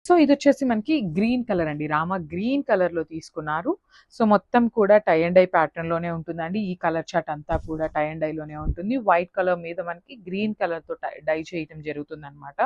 So ఇదొచ్చేసి మనకి green colour అండి. Rama green కలర్‌లో తీసుకున్నారు. సో మొత్తం కూడా టై అండ్ డై ప్యాటర్న్‌లోనే ఉంటుందండి. ఈ కలర్ చార్ట్ అంతా కూడా టై అండ్ డైలోనే ఉంటుంది. వైట్ కలర్ మీద మనకి గ్రీన్ కలర్‌తో డై చేయటం జరుగుతుందనమాట.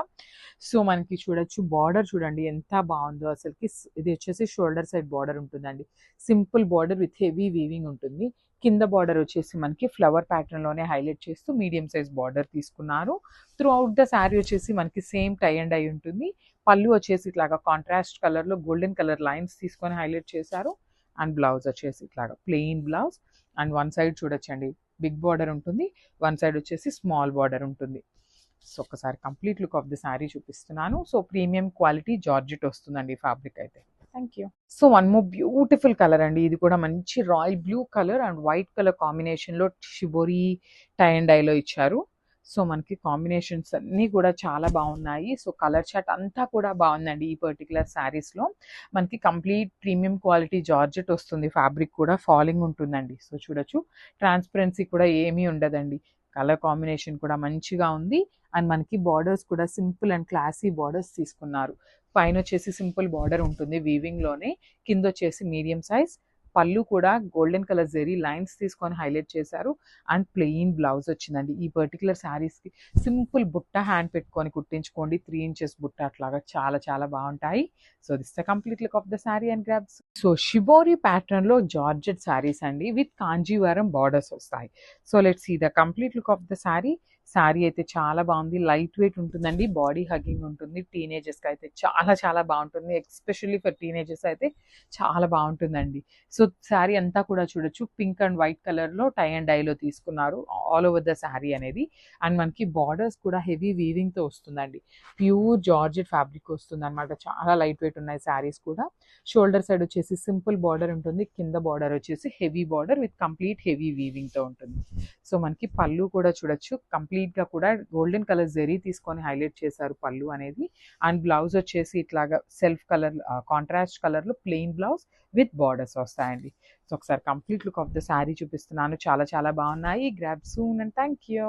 సో మనకి చూడొచ్చు బార్డర్ చూడండి ఎంత బావుందో అసలకి. ఇది వచ్చేసి షోల్డర్ సైడ్ బార్డర్ ఉంటుందండి. Simple border with heavy weaving ఉంటుంది. కింద బార్డర్ వచ్చేసి మనకి ఫ్లవర్ ప్యాటర్న్‌లోనే హైలైట్ చేస్తూ మీడియం సైజ్ బార్డర్ తీసుకున్నారు. త్రూ ఔట్ ద శారీ వచ్చేసి మనకి సేమ్ టై అండ్ డై ఉంటుంది. పళ్ళు వచ్చేసి ఇట్లాగా కాంట్రాస్ట్ కలర్‌లో గోల్డెన్ కలర్ లైన్స్ తీసుకొని హైలైట్ చేశారు. అండ్ బ్లౌజ్ వచ్చేసి ఇట్లాగా plain blouse. And one side చూడొచ్చండి బిగ్ బార్డర్ ఉంటుంది. వన్ సైడ్ వచ్చేసి స్మాల్ బార్డర్ ఉంటుంది. సో ఒక్కసారి complete look of the sari చూపిస్తున్నాను. సో ప్రీమియం క్వాలిటీ జార్జెట్ వస్తుందండి ఫ్యాబ్రిక్ అయితే. Thank you. So one more beautiful colour అండి. ఇది కూడా మంచి royal blue colour and white colour కాంబినేషన్‌లో షిబోరి టై అండ్ డైలో ఇచ్చారు. సో మనకి కాంబినేషన్స్ అన్నీ కూడా చాలా బాగున్నాయి. సో కలర్ చార్ట్ అంతా కూడా బాగుందండి ఈ పర్టికులర్ శారీస్‌లో. మనకి కంప్లీట్ ప్రీమియం క్వాలిటీ జార్జెట్ వస్తుంది. ఫ్యాబ్రిక్ కూడా ఫాలింగ్ ఉంటుందండి. సో చూడొచ్చు ట్రాన్స్పరెన్సీ కూడా ఏమీ ఉండదండి. కలర్ కాంబినేషన్ కూడా మంచిగా ఉంది. అండ్ మనకి బార్డర్స్ కూడా సింపుల్ అండ్ క్లాసీ బార్డర్స్ తీసుకున్నారు. పైన వచ్చేసి సింపుల్ బార్డర్ ఉంటుంది వీవింగ్‌లోనే. కింద వచ్చేసి మీడియం సైజ్. పళ్ళు కూడా గోల్డెన్ కలర్ జెరీ లైన్స్ తీసుకొని హైలైట్ చేశారు. అండ్ ప్లెయిన్ బ్లౌజ్ వచ్చిందండి. ఈ పర్టికులర్ శారీస్‌కి సింపుల్ బుట్ట హ్యాండ్ పెట్టుకొని కుట్టించుకోండి. 3 ఇంచెస్ బుట్ట అట్లాగా చాలా చాలా బాగుంటాయి. So this the complete look of the sari and grabs. So shibori ప్యాటర్న్‌లో జార్జెట్ శారీస్ అండి విత్ కాంజీవరం బార్డర్స్ వస్తాయి. So let's see the complete look of the sari. Sari అయితే చాలా బాగుంది. లైట్ వెయిట్ ఉంటుందండి. బాడీ హగ్గింగ్ ఉంటుంది. టీనేజర్స్‌కి అయితే చాలా చాలా బాగుంటుంది. ఎస్పెషల్లీ ఫర్ టీనేజర్స్ అయితే చాలా బాగుంటుందండి. సో శారీ అంతా కూడా చూడొచ్చు పింక్ అండ్ వైట్ కలర్‌లో టై అండ్ డైలో తీసుకున్నారు. ఆల్ ఓవర్ ద శారీ అనేది. అండ్ మనకి బార్డర్స్ కూడా హెవీ వీవింగ్‌తో వస్తుందండి. ప్యూర్ జార్జెట్ ఫ్యాబ్రిక్ వస్తుందన్నమాట. చాలా లైట్ వెయిట్ ఉన్నాయి శారీస్ కూడా. షోల్డర్ సైడ్ వచ్చేసి సింపుల్ బార్డర్ ఉంటుంది. కింద బార్డర్ వచ్చేసి heavy border with complete heavy వీవింగ్‌తో ఉంటుంది. సో మనకి పళ్ళు కూడా చూడొచ్చు కంప్లీట్‌గా కూడా గోల్డెన్ కలర్ జెరీ తీసుకొని హైలైట్ చేశారు పళ్ళు అనేది. అండ్ బ్లౌజ్ వచ్చేసి ఇట్లాగా సెల్ఫ్ కలర్ కాంట్రాస్ట్ కలర్‌లో ప్లెయిన్ బ్లౌజ్ విత్ బార్డర్స్ వస్తాయండి. సో ఒకసారి complete look of the sari చూపిస్తున్నాను. చాలా చాలా బాగున్నాయి. Grab soon and thank you.